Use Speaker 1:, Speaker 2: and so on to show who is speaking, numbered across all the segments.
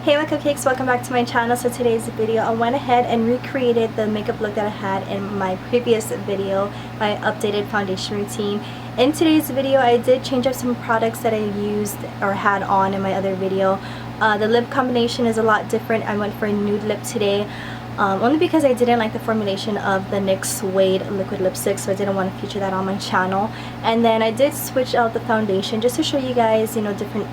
Speaker 1: Hey my cupcakes, welcome back to my channel. So today's video, I went ahead and recreated the makeup look that I had in my previous video, my updated foundation routine. In today's video, I did change up some products that I used or had on in my other video. The lip combination is a lot different. I went for a nude lip today. Only because I didn't like the formulation of the NYX Suede liquid lipstick, so I didn't want to feature that on my channel. And then I did switch out the foundation just to show you guys, you know, different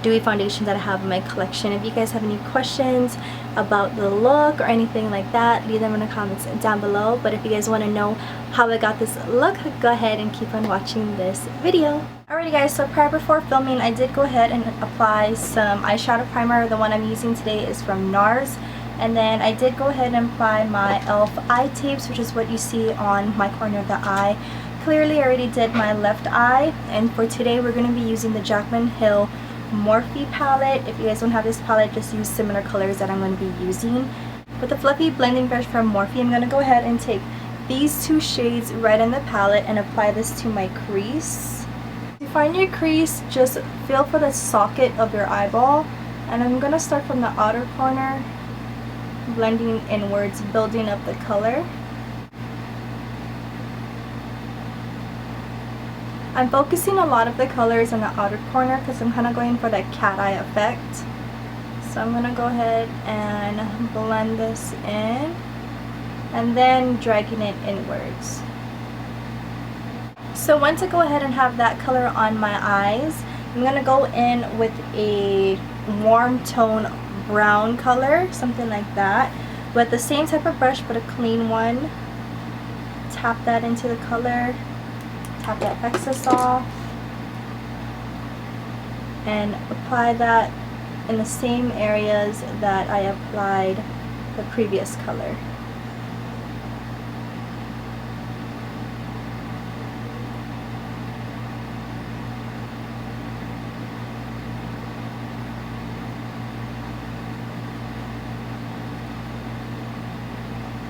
Speaker 1: dewy foundations that I have in my collection. If you guys have any questions about the look or anything like that, leave them in the comments down below. But if you guys want to know how I got this look, go ahead and keep on watching this video. Alrighty guys, so before filming, I did go ahead and apply some eyeshadow primer. The one I'm using today is from NARS. And then I did go ahead and apply my E.L.F. eye tapes, which is what you see on my corner of the eye. Clearly I already did my left eye, and for today we're going to be using the Jaclyn Hill Morphe palette. If you guys don't have this palette, just use similar colors that I'm going to be using. With the fluffy blending brush from Morphe, I'm going to go ahead and take these two shades right in the palette and apply this to my crease. To find your crease, just feel for the socket of your eyeball, and I'm going to start from the outer corner, blending inwards, building up the color. I'm focusing a lot of the colors in the outer corner because I'm kind of going for that cat eye effect. So I'm going to go ahead and blend this in and then dragging it inwards. So once I go ahead and have that color on my eyes, I'm going to go in with a warm tone brown color, something like that, with the same type of brush but a clean one. Tap that into the color. Tap that excess off and apply that in the same areas that I applied the previous color.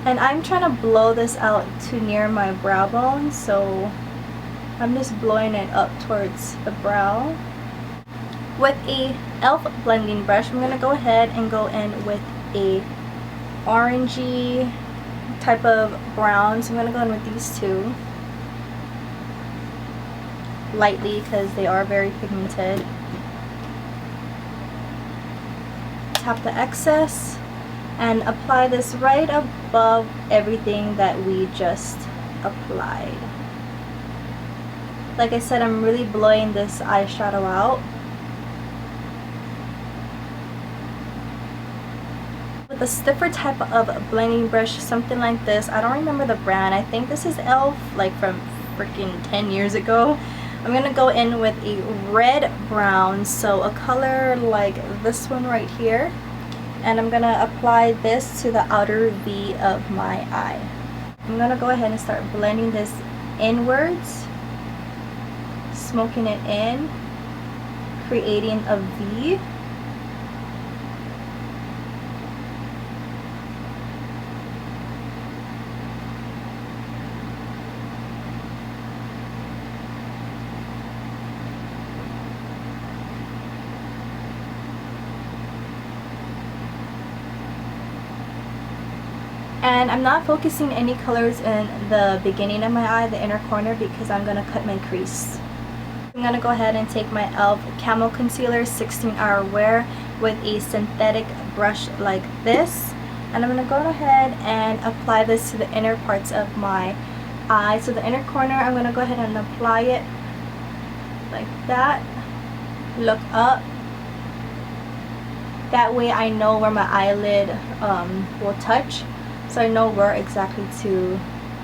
Speaker 1: And I'm trying to blow this out to near my brow bone, so I'm just blowing it up towards the brow. With a E.L.F. blending brush, I'm going to go ahead and go in with a orangey type of brown. So I'm going to go in with these two lightly because they are very pigmented. Tap the excess and apply this right above everything that we just applied. Like I said, I'm really blowing this eyeshadow out. With a stiffer type of blending brush, something like this, I don't remember the brand, I think this is E.L.F. like from freaking 10 years ago. I'm going to go in with a red brown, so a color like this one right here. And I'm going to apply this to the outer V of my eye. I'm going to go ahead and start blending this inwards, smoking it in, creating a V. And I'm not focusing any colors in the beginning of my eye, the inner corner, because I'm going to cut my crease. I'm going to go ahead and take my E.L.F. Camo Concealer 16-Hour Wear with a synthetic brush like this. And I'm going to go ahead and apply this to the inner parts of my eye. So the inner corner, I'm going to go ahead and apply it like that. Look up. That way I know where my eyelid will touch. So I know where exactly to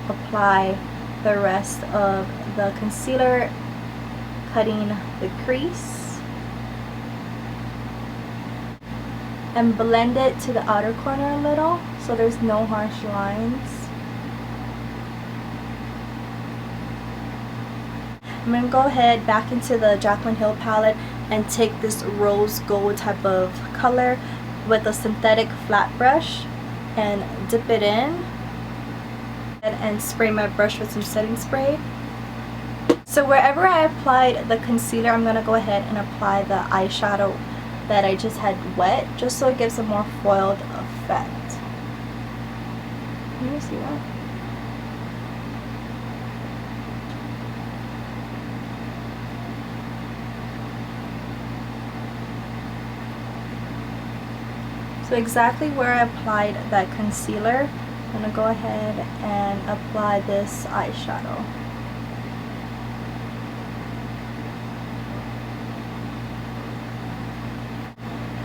Speaker 1: apply the rest of the concealer, cutting the crease, and blend it to the outer corner a little so there's no harsh lines. I'm going to go ahead back into the Jaclyn Hill palette and take this rose gold type of color with a synthetic flat brush and dip it in and spray my brush with some setting spray. So wherever I applied the concealer, I'm going to go ahead and apply the eyeshadow that I just had wet, just so it gives a more foiled effect. Can you see that? So exactly where I applied that concealer, I'm going to go ahead and apply this eyeshadow.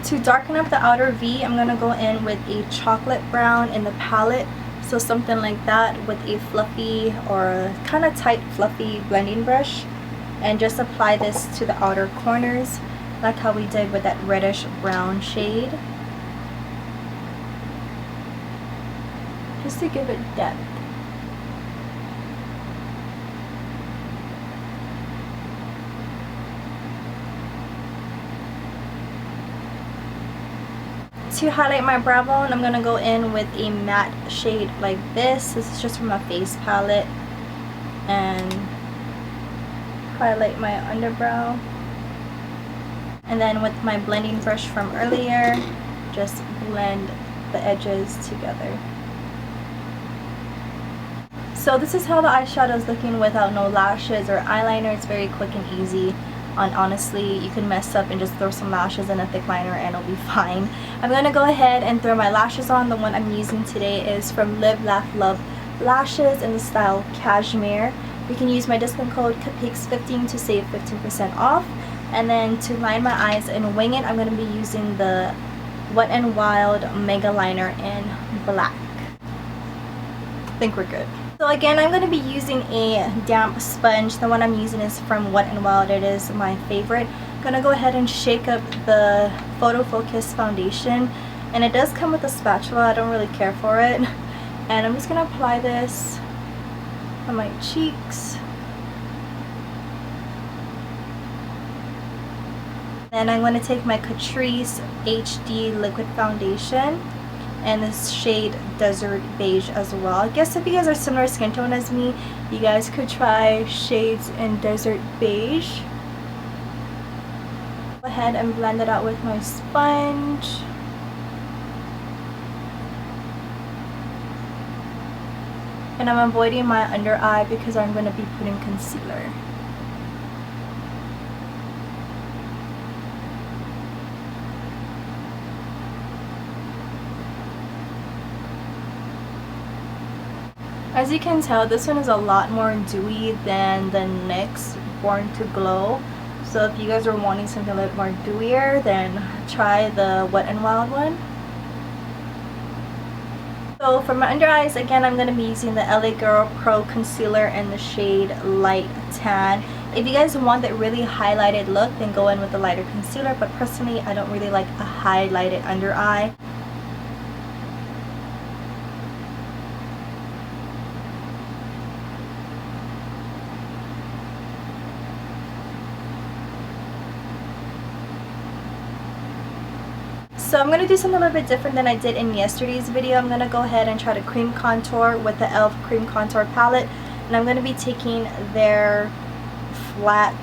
Speaker 1: To darken up the outer V, I'm going to go in with a chocolate brown in the palette. So something like that, with a fluffy or kind of tight fluffy blending brush. And just apply this to the outer corners, like how we did with that reddish brown shade. Just to give it depth. To highlight my brow bone, I'm going to go in with a matte shade like this. This is just from a face palette. And highlight my underbrow. And then with my blending brush from earlier, just blend the edges together. So this is how the eyeshadow is looking without no lashes or eyeliner. It's very quick and easy. And honestly, you can mess up and just throw some lashes and a thick liner and it'll be fine. I'm going to go ahead and throw my lashes on. The one I'm using today is from Live.Love.Lashes in the style Cashmere. You can use my discount code CAPIX15 to save 15% off. And then to line my eyes and wing it, I'm going to be using the Wet n Wild Mega Liner in black. I think we're good. So again, I'm going to be using a damp sponge. The one I'm using is from Wet n Wild. It is my favorite. I'm going to go ahead and shake up the Photo Focus foundation. And it does come with a spatula. I don't really care for it. And I'm just going to apply this on my cheeks. Then I'm going to take my Catrice HD Liquid Foundation. And this shade Desert Beige as well. I guess if you guys are similar skin tone as me, you guys could try shades in Desert Beige. Go ahead and blend it out with my sponge. And I'm avoiding my under eye because I'm going to be putting concealer. As you can tell, this one is a lot more dewy than the NYX Born to Glow. So if you guys are wanting something a little more dewier, then try the Wet n Wild one. So for my under eyes, again, I'm going to be using the LA Girl Pro Concealer in the shade Light Tan. If you guys want that really highlighted look, then go in with the lighter concealer. But personally, I don't really like a highlighted under eye. So I'm going to do something a little bit different than I did in yesterday's video. I'm going to go ahead and try to cream contour with the E.L.F. cream contour palette. And I'm going to be taking their flat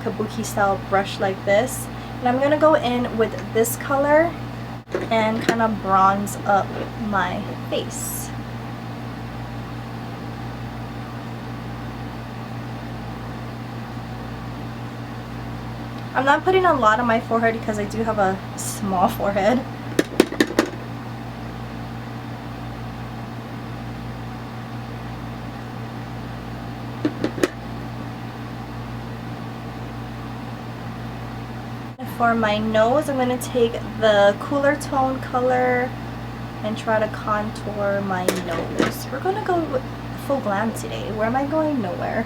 Speaker 1: kabuki style brush like this. And I'm going to go in with this color and kind of bronze up my face. I'm not putting a lot on my forehead because I do have a small forehead. For my nose, I'm going to take the cooler tone color and try to contour my nose. We're going to go full glam today. Where am I going? Nowhere.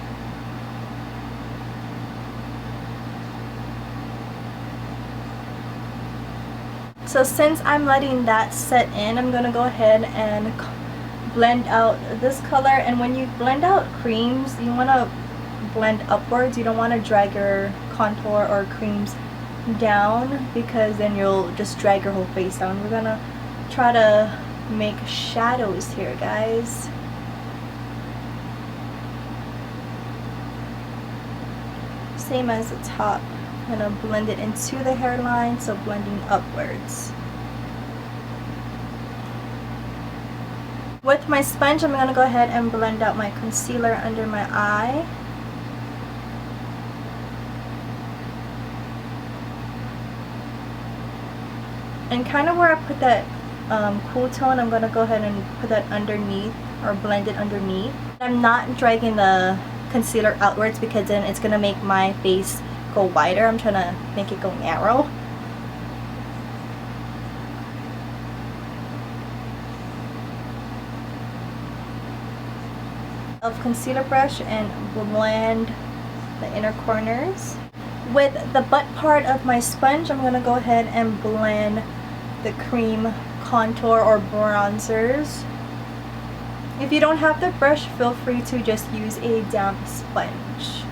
Speaker 1: So since I'm letting that set in, I'm going to go ahead and blend out this color. And when you blend out creams, you want to blend upwards. You don't want to drag your contour or creams down, because then you'll just drag your whole face down. We're going to try to make shadows here, guys. Same as the top I'm going to blend it into the hairline, so blending upwards. With my sponge, I'm going to go ahead and blend out my concealer under my eye. And kind of where I put that cool tone, I'm going to go ahead and put that underneath, or blend it underneath. I'm not dragging the concealer outwards because then it's going to make my face go wider. I'm trying to make it go narrow. Of concealer brush and blend the inner corners. With the butt part of my sponge, I'm going to go ahead and blend the cream contour or bronzers. If you don't have the brush, feel free to just use a damp sponge.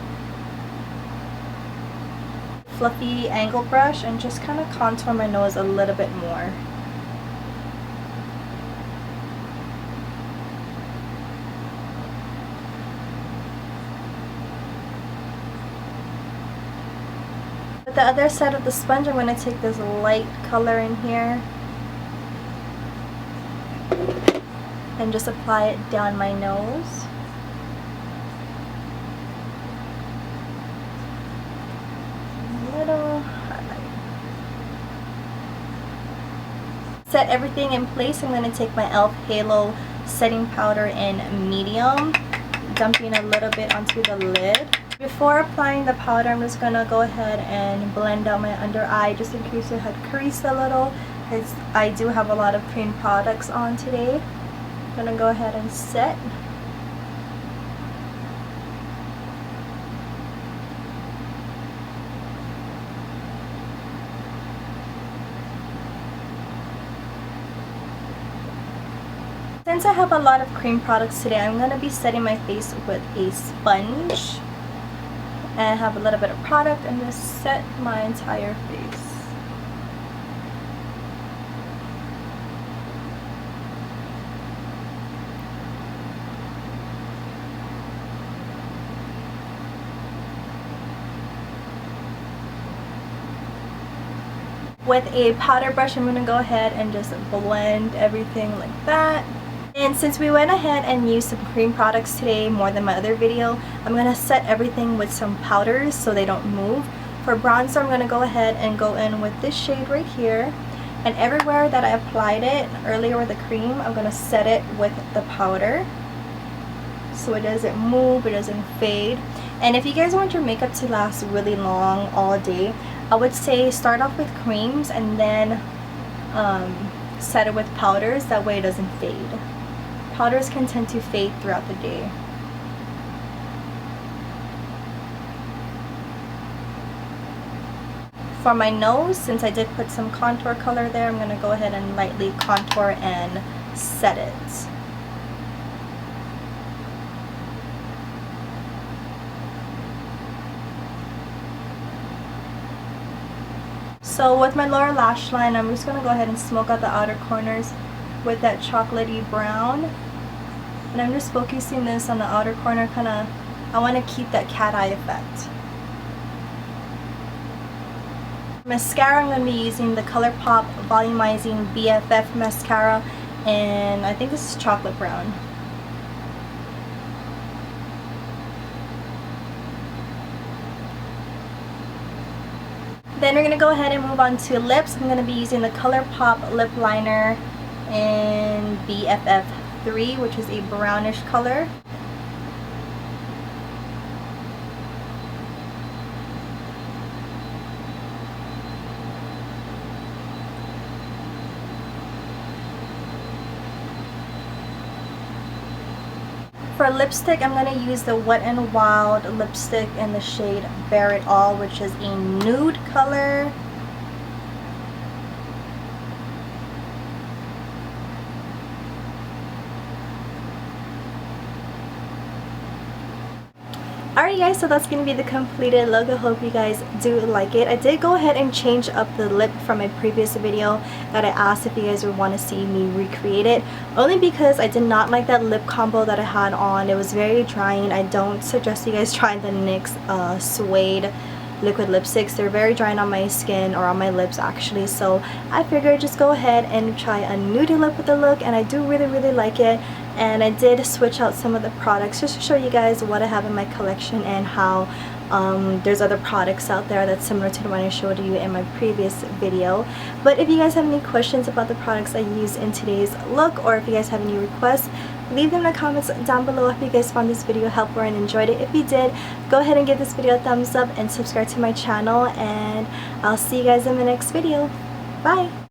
Speaker 1: Fluffy angle brush and just kind of contour my nose a little bit more. With the other side of the sponge, I'm going to take this light color in here and just apply it down my nose. A little highlight. Set everything in place. I'm going to take my E.L.F. Halo setting powder in medium, dumping a little bit onto the lid. Before applying the powder, I'm just going to go ahead and blend out my under eye just in case it had creased a little, because I do have a lot of cream products on today. I'm going to go ahead and set. Since I have a lot of cream products today, I'm going to be setting my face with a sponge. And have a little bit of product and just set my entire face. With a powder brush, I'm going to go ahead and just blend everything like that. And since we went ahead and used some cream products today more than my other video, I'm going to set everything with some powders so they don't move. For bronzer, I'm going to go ahead and go in with this shade right here. And everywhere that I applied it earlier with the cream, I'm going to set it with the powder so it doesn't move, it doesn't fade. And if you guys want your makeup to last really long, all day, I would say start off with creams and then set it with powders. That way it doesn't fade. Powders can tend to fade throughout the day. For my nose, since I did put some contour color there, I'm going to go ahead and lightly contour and set it. So with my lower lash line, I'm just going to go ahead and smoke out the outer corners with that chocolatey brown. And I'm just focusing this on the outer corner, I want to keep that cat eye effect. Mascara, I'm going to be using the ColourPop Volumizing BFF mascara, and I think this is chocolate brown. Then we're going to go ahead and move on to lips. I'm going to be using the ColourPop lip liner in BFF3, which is a brownish color. For lipstick, I'm going to use the Wet n Wild lipstick in the shade Bare It All, which is a nude color. Alright guys, so that's going to be the completed look. I hope you guys do like it. I did go ahead and change up the lip from my previous video that I asked if you guys would want to see me recreate it. Only because I did not like that lip combo that I had on. It was very drying. I don't suggest you guys try the NYX Suede liquid lipsticks. They're very dry on my skin, or on my lips actually, so I figured just go ahead and try a nude lip with the look, and I do really like it. And I did switch out some of the products just to show you guys what I have in my collection, and how there's other products out there that's similar to the one I showed you in my previous video. But if you guys have any questions about the products I use in today's look, or if you guys have any requests, leave them in the comments down below. If you guys found this video helpful and enjoyed it, if you did, go ahead and give this video a thumbs up and subscribe to my channel, and I'll see you guys in the next video. Bye!